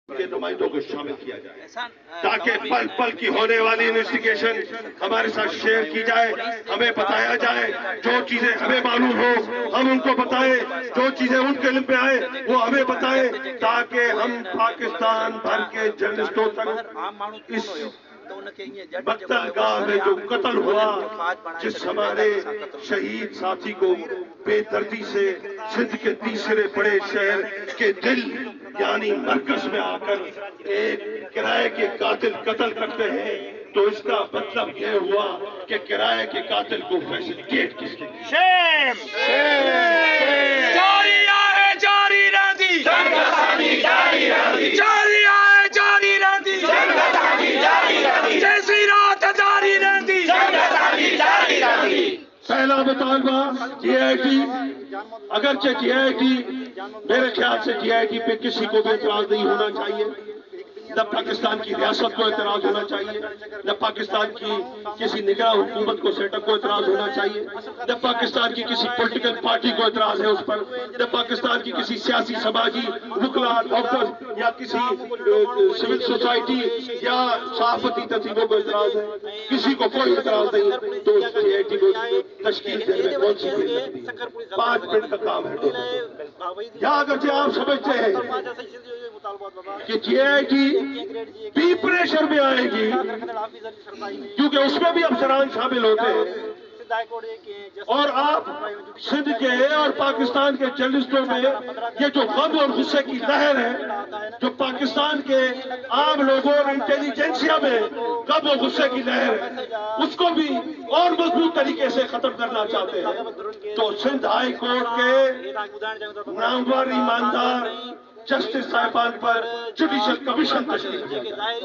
کے نمائندوں کو شامل کیا جائے تاکہ پل پل کی ہونے والی انویسٹیگیشن ہمارے ساتھ شیئر کی جائے، ہمیں بتایا جائے، جو چیزیں ہمیں معلوم ہو ہم ان کو بتائیں، جو چیزیں ان کے علم پہ آئے وہ ہمیں بتائیں، تاکہ ہم پاکستان بھر کے جرنلسٹوں تک اس بقتل گاہ میں جو قتل ہوا، جس ہمارے شہید ساتھی کو بے دردی سے سندھ کے تیسرے بڑے شہر کے دل یعنی مرکز میں آ کر ایک کرائے کے قاتل قتل کرتے ہیں، تو اس کا مطلب یہ ہوا کہ کرائے کے قاتل کو فیسیلیٹیٹ کس کے لیے؟ شیم جاری آئے جاری رہتی، جاری آئے جاری رہتی، جیسی رات جاری رہتی۔ پہلا مطالبہ جی آئی ٹی، اگرچہ جی آئی ٹی میرے خیال سے جی آئی ٹی پہ کسی کو بھی اعتراض نہیں ہونا چاہیے، نہ پاکستان کی ریاست کو اعتراض ہونا چاہیے، نہ پاکستان کی کسی نگراں حکومت کو سیٹ اپ کو اعتراض ہونا چاہیے، نہ پاکستان کی کسی پولیٹیکل پارٹی کو اعتراض ہے اس پر، نہ پاکستان کی کسی سیاسی سماجی وکلا ڈاکٹر یا کسی سول سوسائٹی یا صحافتی تنظیموں کو اعتراض ہے، کسی کو کوئی اعتراض نہیں، تو اس جی آئی ٹی کو تشکیل دینے میں کون سی دیر لگتی ہے؟ 5 منٹ کا کام ہے۔ یا اگرچہ آپ سمجھتے ہیں کہ جی آئی ٹی بھی پریشر میں آئے گی کیونکہ اس میں بھی افسران شامل ہوتے ہیں، اور آپ سندھ کے اور پاکستان کے جرنلسٹوں میں یہ جو غم اور غصے کی لہر ہے، جو پاکستان کے عام لوگوں اور انٹیلیجنسیا میں غم اور غصے کی لہر ہے، اس کو بھی اور مضبوط طریقے سے ختم کرنا چاہتے ہیں، تو سندھ ہائی کورٹ کے نامور ایماندار جسٹس صاحبان پر جوڈیشل کمیشن تشکیل کیا جائے۔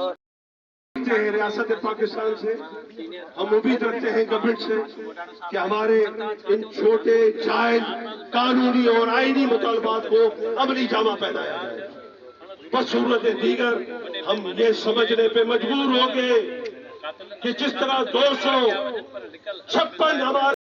ریاست پاکستان سے ہم امید رکھتے ہیں گورنمنٹ سے کہ ہمارے ان چھوٹے جائز قانونی اور آئینی مطالبات کو عملی جامہ پہنایا جائے، بصورت دیگر ہم یہ سمجھنے پہ مجبور ہوں گے کہ جس طرح 256 ہمارے